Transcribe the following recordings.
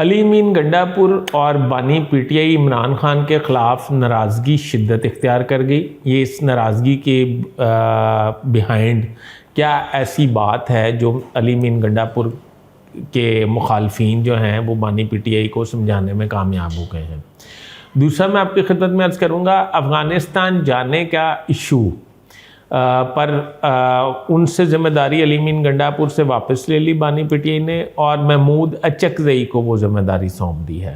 Ali mean Gandapur और बानी PTI Imran Khan के ख़िलाफ़ नाराज़गी शिद्दत इख्तियार कर गई। ये इस नाराज़गी के बिहाइंड क्या ऐसी बात है जो अली मीन गंडापुर के मुखालफीन जो हैं वो बानी पीटीआई को समझाने में कामयाब हो गए हैं। दूसरा मैं आपकी खिदमत में अर्ज़ करूँगा, अफ़गानिस्तान जाने का इशू पर उनसे ज़िम्मेदारी अली मीन गंडापुर से वापस ले ली बानी पीटीआई ने और महमूद अचकज़ई को वो ज़िम्मेदारी सौंप दी है।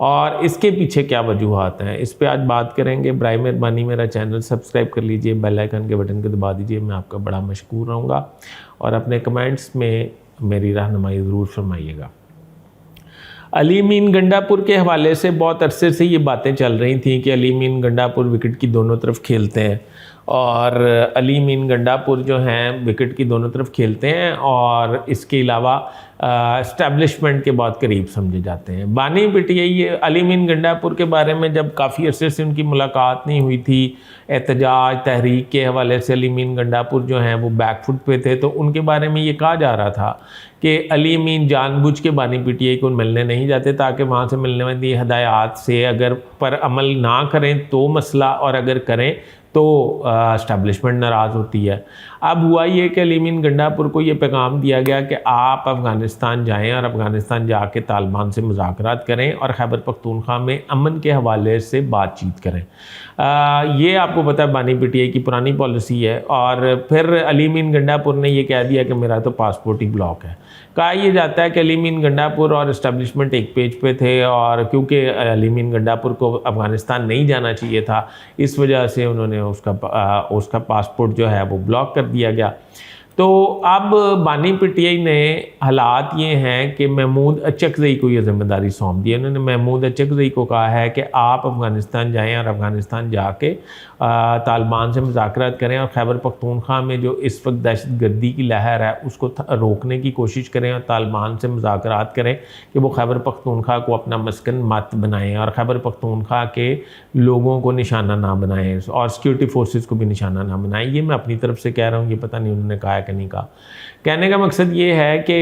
और इसके पीछे क्या वजूहात हैं, इस पे आज बात करेंगे। बराए मेहरबानी मेरा चैनल सब्सक्राइब कर लीजिए, बेल आइकन के बटन को दबा दीजिए, मैं आपका बड़ा मशकूर रहूँगा। और अपने कमेंट्स में मेरी रहनुमाई ज़रूर फरमाइएगा। अली मीन गंडापुर के हवाले से बहुत अरसे से ये बातें चल रही थी कि अली मीन गंडापुर विकेट की दोनों तरफ खेलते हैं और अली मीन गंडापुर जो हैं विकेट की दोनों तरफ खेलते हैं और इसके अलावा इस्टेब्लिशमेंट के बहुत करीब समझे जाते हैं। बानी पीटीआई अली मीन गंडापुर के बारे में जब काफ़ी अरसे से उनकी मुलाकात नहीं हुई थी, एहतजाज तहरीक के हवाले से अली मीन गंडापुर जो हैं वो बैकफुट पे थे, तो उनके बारे में ये कहा जा रहा था कि अली मीन जानबूझ के बानी पीटीआई को मिलने नहीं जाते ताकि वहाँ से मिलने वाली हदायत से अगर पर अमल ना करें तो मसला, और अगर करें तो इस्टेब्लिशमेंट नाराज़ होती है। अब हुआ ये कि अली मीन गंडापुर को ये पैगाम दिया गया कि आप अफ़गानिस्तान जाएं और अफ़गानिस्तान जाके तालिबान से मुज़ाकरात करें और खैबर पख्तूनख्वा में अमन के हवाले से बातचीत करें। ये आपको पता है बानी पीटीआई की पुरानी पॉलिसी है। और फिर अली मीन गंडापुर ने ये कह दिया कि मेरा तो पासपोर्ट ही ब्लॉक है। कहा यह जाता है कि अली मीन गंडापुर और इस्टेब्लिशमेंट एक पेज पे थे और क्योंकि अली मीन गंडापुर को अफ़गानिस्तान नहीं जाना चाहिए था, इस वजह से उन्होंने उसका पासपोर्ट जो है वो ब्लॉक कर दिया गया। तो अब बानी पीटीआई ने हालात ये हैं कि महमूद अचकज़ई को ये ज़िम्मेदारी सौंप दी है। उन्होंने महमूद अचकज़ई को कहा है कि आप अफ़गानिस्तान जाएं और अफ़गानिस्तान जाके तालिबान से मुज़ाकरात करें और खैबर पख्तूनख्वा में जो इस वक्त दहशतगर्दी की लहर है उसको रोकने की कोशिश करें और तालिबान से मुज़ाकरात करें कि वो खैबर पख्तूनख्वा को अपना मस्कन मत बनाएं और खैबर पख्तूनख्वा के लोगों को निशाना ना बनाएं और सिक्योरिटी फोर्सेस को भी निशाना ना बनाएं। ये मैं अपनी तरफ से कह रहा हूँ, ये पता नहीं उन्होंने कहा है कि नहीं कहा। कहने का मकसद ये है कि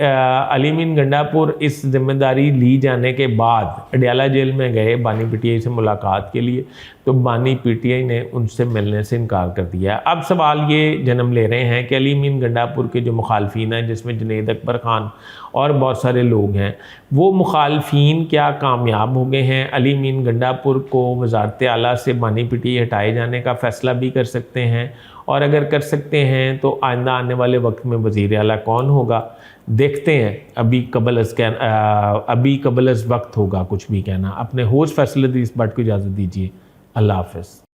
अली मीन गंडापुर इस जिम्मेदारी ली जाने के बाद अडयाला जेल में गए बानी पीटीआई से मुलाकात के लिए, तो बानी पीटीआई ने उनसे मिलने से इनकार कर दिया। अब सवाल ये जन्म ले रहे हैं कि अली मीन गंडापुर के जो मुखालफीन हैं, जिसमें जुनैद अकबर ख़ान और बहुत सारे लोग हैं, वो मुखालफीन क्या कामयाब हो गए हैं? अली मीन गंडापुर को वज़ारत आला से बानी पीटीआई हटाए जाने का फ़ैसला भी कर सकते हैं, और अगर कर सकते हैं तो आइंदा आने वाले वक्त में वज़ीर आला कौन होगा देखते हैं। अभी कबल अज़ वक्त होगा कुछ भी कहना। अपने होश फैसले इस बात को इजाज़त दीजिए। अल्लाह हाफ़िज़।